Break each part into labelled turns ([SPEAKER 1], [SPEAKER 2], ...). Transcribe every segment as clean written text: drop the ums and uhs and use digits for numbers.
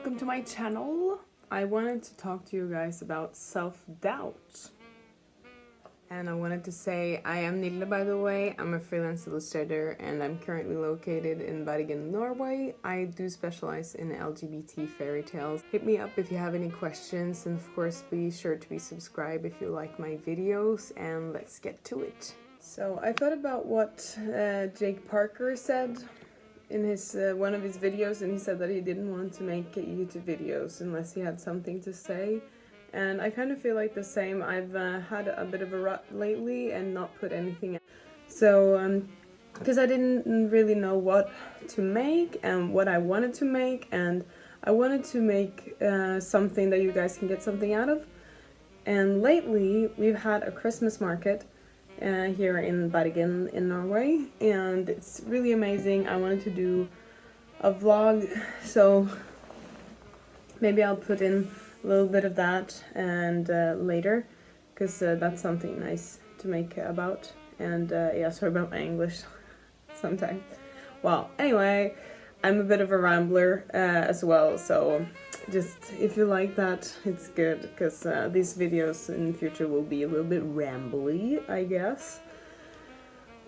[SPEAKER 1] welcome to my channel. I wanted to talk to you guys about self-doubt. And I wanted to say I am Nille, by the way. I'm a freelance illustrator and I'm currently located in Bergen, Norway. I do specialize in LGBT fairy tales. Hit me up if you have any questions, and of course be sure to be subscribed if you like my videos, and let's get to it. So I thought about what Jake Parker said in his one of his videos, and he said that he didn't want to make YouTube videos unless he had something to say. And I kind of feel like the same. I've had a bit of a rut lately and not put anything out. So, because I didn't really know what to make and what I wanted to make, and I wanted to make something that you guys can get something out of. And lately, we've had a Christmas market here in Bergen in Norway, and it's really amazing. I wanted to do a vlog, so maybe I'll put in a little bit of that and later, because that's something nice to make about. And yeah, sorry about my English sometimes. Well, anyway, I'm a bit of a rambler as well, so just if you like that, it's good, because these videos in the future will be a little bit rambly, I guess.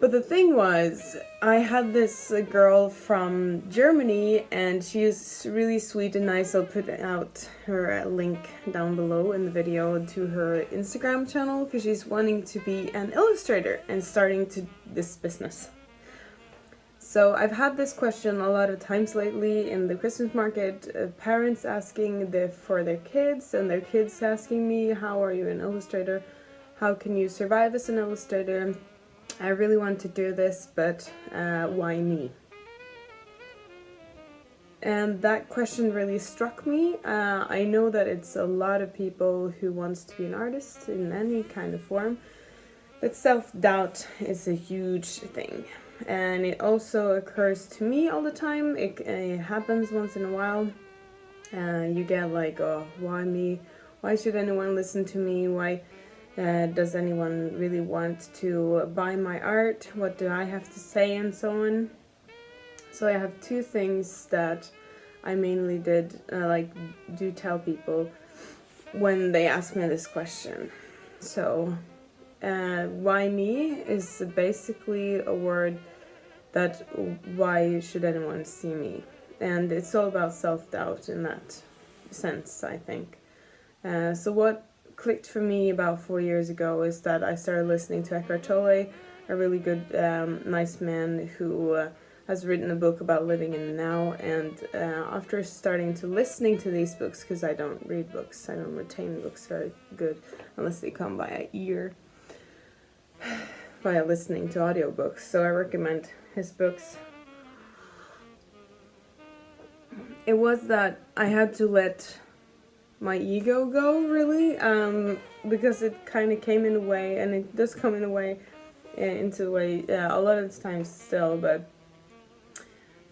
[SPEAKER 1] But the thing was, I had this girl from Germany, and she is really sweet and nice. I'll put out her link down below in the video to her Instagram channel, because she's wanting to be an illustrator and starting to this business. So I've had this question a lot of times lately in the Christmas market, parents asking for their kids, and their kids asking me, how are you an illustrator? How can you survive as an illustrator? I really want to do this, but why me? And that question really struck me. I know that it's a lot of people who wants to be an artist in any kind of form, but self-doubt is a huge thing. And it also occurs to me all the time. It happens once in a while. You get like, oh, why me? Why should anyone listen to me? Why does anyone really want to buy my art? What do I have to say, and so on? So I have two things that I mainly do tell people when they ask me this question. So why me is basically a word that why should anyone see me? And it's all about self-doubt in that sense, I think. So what clicked for me about 4 years ago is that I started listening to Eckhart Tolle, a really good, nice man who has written a book about living in the now. And after starting to listening to these books, because I don't read books, I don't retain books very good unless they come via ear, via listening to audiobooks. So I recommend his books. It was that I had to let my ego go, really, because it kind of came in a way, and it does come in a way, into a way, a lot of times still, but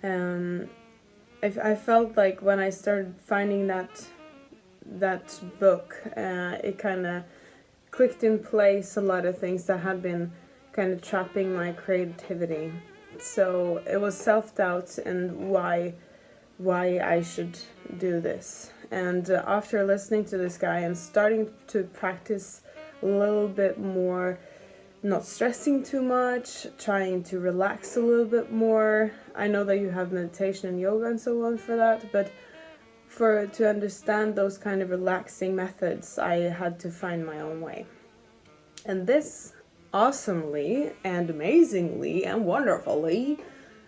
[SPEAKER 1] I felt like when I started finding that book, it kind of clicked in place a lot of things that had been kind of trapping my creativity. So it was self-doubt and why I should do this. And after listening to this guy and starting to practice a little bit more, not stressing too much, trying to relax a little bit more. I know that you have meditation and yoga and so on for that, but to understand those kind of relaxing methods, I had to find my own way. And this awesomely and amazingly and wonderfully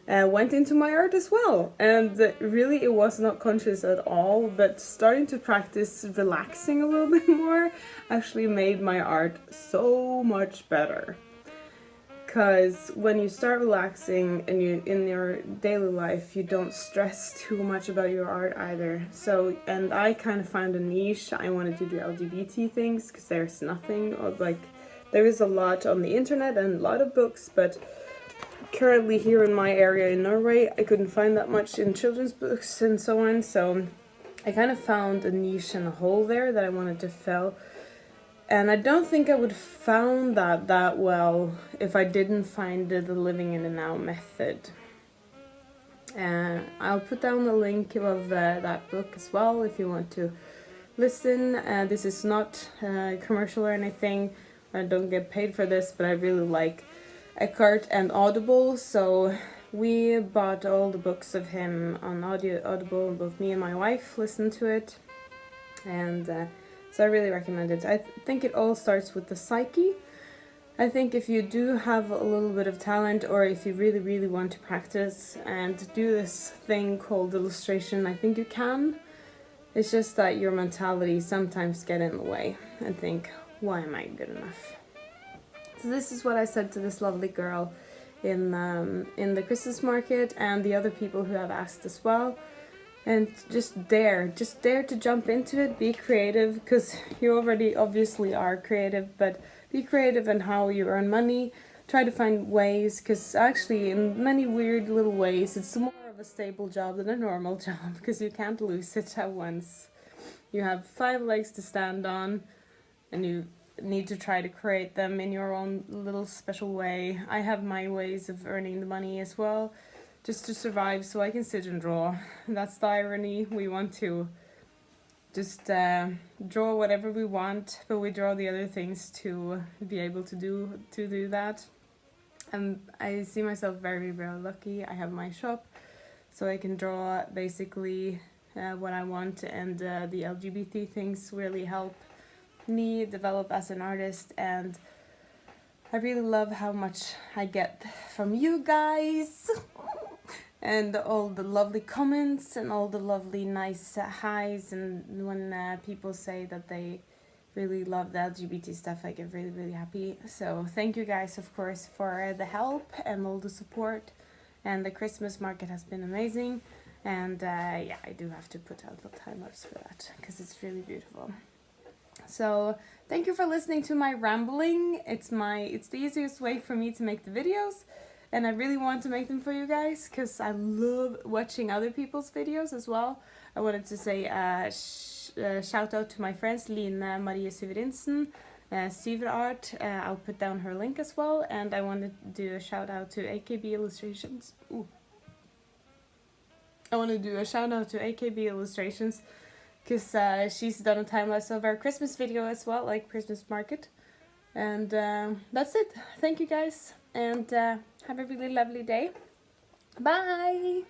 [SPEAKER 1] went into my art as well. And really, it was not conscious at all, but starting to practice relaxing a little bit more actually made my art so much better. Because when you start relaxing and you in your daily life, you don't stress too much about your art either. So, and I kind of found a niche. I wanted to do LGBT things because there's nothing of like, there is a lot on the internet and a lot of books, but currently here in my area in Norway, I couldn't find that much in children's books and so on, so I kind of found a niche and a hole there that I wanted to fill. And I don't think I would have found that well if I didn't find the living in the now method. I'll put down the link of that book as well if you want to listen. This is not commercial or anything. I don't get paid for this, but I really like Eckhart and Audible, so we bought all the books of him on Audible, and both me and my wife listened to it, and so I really recommend it. I think it all starts with the psyche. I think if you do have a little bit of talent, or if you really, really want to practice and do this thing called illustration, I think you can. It's just that your mentality sometimes get in the way and think, why am I good enough? So this is what I said to this lovely girl in the Christmas market, and the other people who have asked as well. And just dare to jump into it, be creative, because you already obviously are creative, but be creative in how you earn money. Try to find ways, because actually in many weird little ways it's more of a stable job than a normal job, because you can't lose it at once. You have 5 legs to stand on, and you need to try to create them in your own little special way. I have my ways of earning the money as well, just to survive, so I can sit and draw. That's the irony. We want to just draw whatever we want, but we draw the other things to be able to do that. And I see myself very, very lucky. I have my shop, so I can draw basically what I want, and the LGBT things really help me develop as an artist, and I really love how much I get from you guys. And all the lovely comments and all the lovely nice highs, and when people say that they really love the LGBT stuff, I get really, really happy. So thank you guys, of course, for the help and all the support, and the Christmas market has been amazing, and yeah, I do have to put out the time-lapse for that because it's really beautiful. So thank you for listening to my rambling. It's the easiest way for me to make the videos. And I really want to make them for you guys, because I love watching other people's videos as well. I wanted to say shout out to my friends Line Marie Syverinsen, Syverinsenart. I'll put down her link as well. And I wanted to do a shout out to Akb Illustrations. Ooh. I want to do a shout out to Akb Illustrations, because she's done a time-lapse of our Christmas video as well, like Christmas market. And that's it. Thank you guys, and have a really lovely day. Bye!